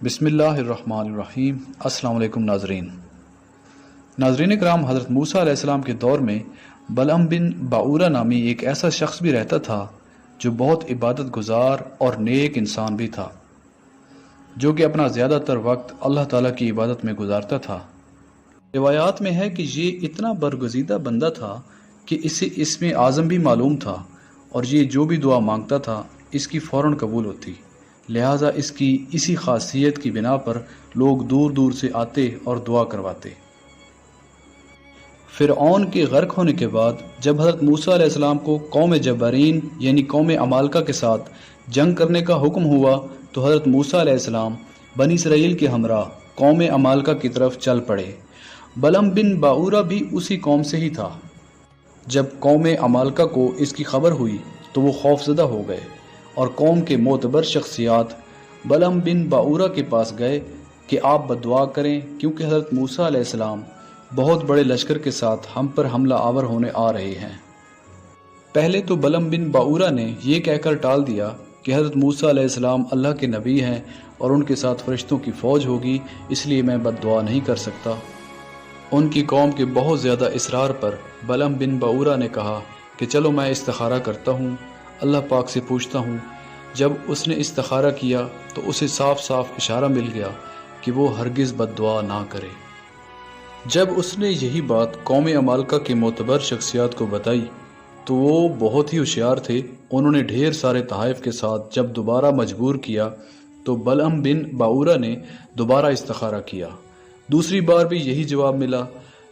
بسم اللہ الرحمن الرحیم۔ السلام علیکم ناظرین کرام، حضرت موسیٰ علیہ السلام کے دور میں بلعم بن باعورہ نامی ایک ایسا شخص بھی رہتا تھا جو بہت عبادت گزار اور نیک انسان بھی تھا، جو کہ اپنا زیادہ تر وقت اللہ تعالیٰ کی عبادت میں گزارتا تھا۔ روایات میں ہے کہ یہ اتنا برگزیدہ بندہ تھا کہ اسے اسم اعظم بھی معلوم تھا، اور یہ جو بھی دعا مانگتا تھا اس کی فوراً قبول ہوتی، لہٰذا اس کی اسی خاصیت کی بنا پر لوگ دور دور سے آتے اور دعا کرواتے۔ فرعون کے غرق ہونے کے بعد جب حضرت موسیٰ علیہ السلام کو قوم جبارین یعنی قوم عمالقہ کے ساتھ جنگ کرنے کا حکم ہوا تو حضرت موسیٰ علیہ السلام بنی اسرائیل کے ہمراہ قوم عمالقہ کی طرف چل پڑے۔ بلعم بن باعورہ بھی اسی قوم سے ہی تھا۔ جب قوم عمالقہ کو اس کی خبر ہوئی تو وہ خوفزدہ ہو گئے اور قوم کے معتبر شخصیات بلعم بن باعورہ کے پاس گئے کہ آپ بددعا کریں، کیونکہ حضرت موسیٰ علیہ السلام بہت بڑے لشکر کے ساتھ ہم پر حملہ آور ہونے آ رہے ہیں۔ پہلے تو بلعم بن باعورہ نے یہ کہہ کر ٹال دیا کہ حضرت موسیٰ علیہ السلام اللہ کے نبی ہیں اور ان کے ساتھ فرشتوں کی فوج ہوگی، اس لیے میں بددعا نہیں کر سکتا۔ ان کی قوم کے بہت زیادہ اصرار پر بلعم بن باعورہ نے کہا کہ چلو میں استخارہ کرتا ہوں، اللہ پاک سے پوچھتا ہوں۔ جب اس نے استخارہ کیا تو اسے صاف صاف اشارہ مل گیا کہ وہ ہرگز بددعا نہ کرے۔ جب اس نے یہی بات قوم عمالقہ کے معتبر شخصیات کو بتائی تو وہ بہت ہی ہوشیار تھے۔ انہوں نے ڈھیر سارے تحائف کے ساتھ جب دوبارہ مجبور کیا تو بلعم بن باعورہ نے دوبارہ استخارہ کیا۔ دوسری بار بھی یہی جواب ملا،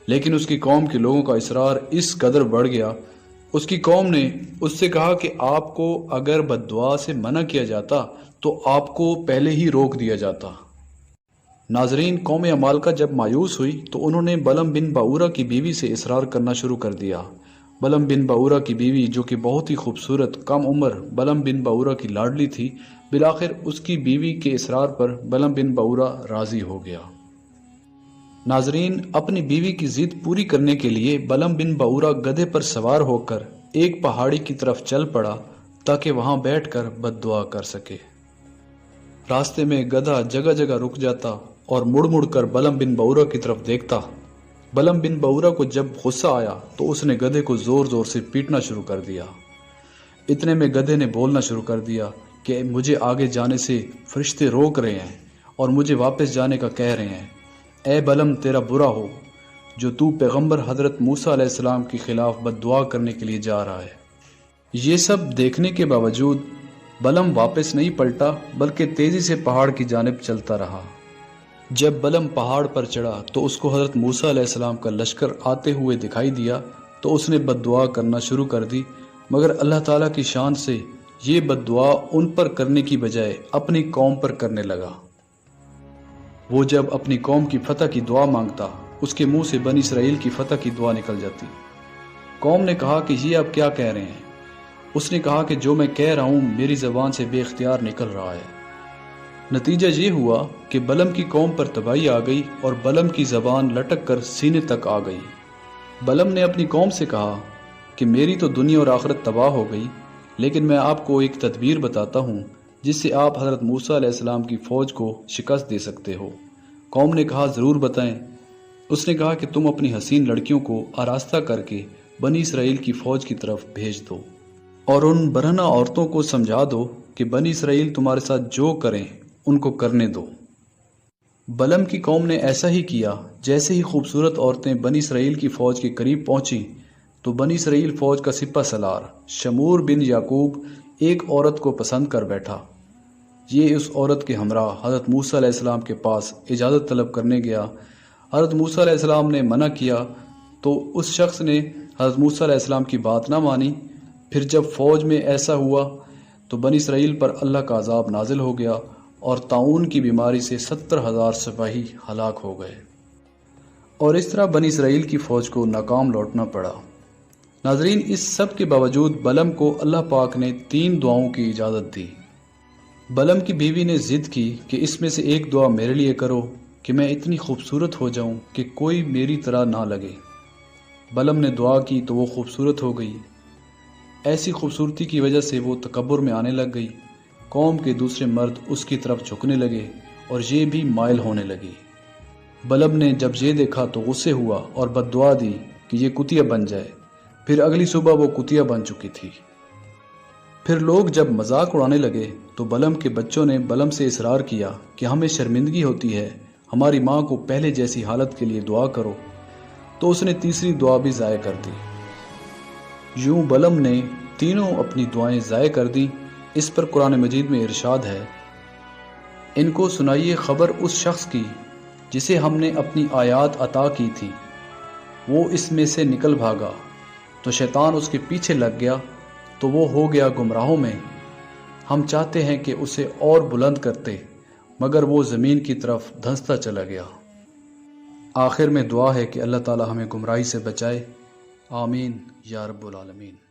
لیکن اس کی قوم کے لوگوں کا اصرار اس قدر بڑھ گیا۔ اس کی قوم نے اس سے کہا کہ آپ کو اگر بددعا سے منع کیا جاتا تو آپ کو پہلے ہی روک دیا جاتا۔ ناظرین، قوم عمالقہ جب مایوس ہوئی تو انہوں نے بلعم بن باعورہ کی بیوی سے اصرار کرنا شروع کر دیا۔ بلعم بن باعورہ کی بیوی، جو کہ بہت ہی خوبصورت کم عمر بلعم بن باعورہ کی لاڈلی تھی، بالآخر اس کی بیوی کے اصرار پر بلعم بن باعورہ راضی ہو گیا۔ ناظرین، اپنی بیوی کی ضد پوری کرنے کے لیے بلعم بن باعورہ گدھے پر سوار ہو کر ایک پہاڑی کی طرف چل پڑا تاکہ وہاں بیٹھ کر بددعا کر سکے۔ راستے میں گدھا جگہ جگہ رک جاتا اور مڑ مڑ کر بلعم بن باعورہ کی طرف دیکھتا۔ بلعم بن باعورہ کو جب غصہ آیا تو اس نے گدھے کو زور زور سے پیٹنا شروع کر دیا۔ اتنے میں گدھے نے بولنا شروع کر دیا کہ مجھے آگے جانے سے فرشتے روک رہے ہیں اور مجھے واپس جانے کا کہہ رہے ہیں۔ اے بلعم، تیرا برا ہو جو تو پیغمبر حضرت موسیٰ علیہ السلام کے خلاف بددعا کرنے کے لیے جا رہا ہے۔ یہ سب دیکھنے کے باوجود بلعم واپس نہیں پلٹا بلکہ تیزی سے پہاڑ کی جانب چلتا رہا۔ جب بلعم پہاڑ پر چڑھا تو اس کو حضرت موسیٰ علیہ السلام کا لشکر آتے ہوئے دکھائی دیا تو اس نے بددعا کرنا شروع کر دی، مگر اللہ تعالیٰ کی شان سے یہ بددعا ان پر کرنے کی بجائے اپنی قوم پر کرنے لگا۔ وہ جب اپنی قوم کی فتح کی دعا مانگتا اس کے منہ سے بنی اسرائیل کی فتح کی دعا نکل جاتی۔ قوم نے کہا کہ یہ آپ کیا کہہ رہے ہیں؟ اس نے کہا کہ جو میں کہہ رہا ہوں میری زبان سے بے اختیار نکل رہا ہے۔ نتیجہ یہ ہوا کہ بلعم کی قوم پر تباہی آ گئی اور بلعم کی زبان لٹک کر سینے تک آ گئی۔ بلعم نے اپنی قوم سے کہا کہ میری تو دنیا اور آخرت تباہ ہو گئی، لیکن میں آپ کو ایک تدبیر بتاتا ہوں جس سے آپ حضرت موسیٰ علیہ السلام کی فوج کو شکست دے سکتے ہو۔ قوم نے کہا ضرور بتائیں۔ اس نے کہا کہ تم اپنی حسین لڑکیوں کو آراستہ کر کے بنی اسرائیل کی فوج کی طرف بھیج دو اور ان برہنہ عورتوں کو سمجھا دو کہ بنی اسرائیل تمہارے ساتھ جو کریں ان کو کرنے دو۔ بلعم کی قوم نے ایسا ہی کیا۔ جیسے ہی خوبصورت عورتیں بنی اسرائیل کی فوج کے قریب پہنچیں تو بنی اسرائیل فوج کا سپہ سالار شمور بن یعقوب ایک عورت کو پسند کر بیٹھا۔ یہ اس عورت کے ہمراہ حضرت موسیٰ علیہ السلام کے پاس اجازت طلب کرنے گیا۔ حضرت موسیٰ علیہ السلام نے منع کیا تو اس شخص نے حضرت موسیٰ علیہ السلام کی بات نہ مانی۔ پھر جب فوج میں ایسا ہوا تو بنی اسرائیل پر اللہ کا عذاب نازل ہو گیا اور طاعون کی بیماری سے 70,000 سپاہی ہلاک ہو گئے، اور اس طرح بنی اسرائیل کی فوج کو ناکام لوٹنا پڑا۔ ناظرین، اس سب کے باوجود بلعم کو اللہ پاک نے 3 دعاؤں کی اجازت دی۔ بلعم کی بیوی نے ضد کی کہ اس میں سے ایک دعا میرے لیے کرو کہ میں اتنی خوبصورت ہو جاؤں کہ کوئی میری طرح نہ لگے۔ بلعم نے دعا کی تو وہ خوبصورت ہو گئی۔ ایسی خوبصورتی کی وجہ سے وہ تکبر میں آنے لگ گئی۔ قوم کے دوسرے مرد اس کی طرف جھکنے لگے اور یہ بھی مائل ہونے لگی۔ بلعم نے جب یہ دیکھا تو غصے ہوا اور بد دعا دی کہ یہ کتیا بن جائے۔ پھر اگلی صبح وہ کتیا بن چکی تھی۔ پھر لوگ جب مذاق اڑانے لگے تو بلعم کے بچوں نے بلعم سے اصرار کیا کہ ہمیں شرمندگی ہوتی ہے، ہماری ماں کو پہلے جیسی حالت کے لیے دعا کرو۔ تو اس نے تیسری دعا بھی ضائع کر دی۔ یوں بلعم نے تینوں اپنی دعائیں ضائع کر دیں۔ اس پر قرآن مجید میں ارشاد ہے، ان کو سنائیے خبر اس شخص کی جسے ہم نے اپنی آیات عطا کی تھی، وہ اس میں سے نکل بھاگا تو شیطان اس کے پیچھے لگ گیا تو وہ ہو گیا گمراہوں میں۔ ہم چاہتے ہیں کہ اسے اور بلند کرتے مگر وہ زمین کی طرف دھنستا چلا گیا۔ آخر میں دعا ہے کہ اللہ تعالی ہمیں گمراہی سے بچائے، آمین یا رب العالمین۔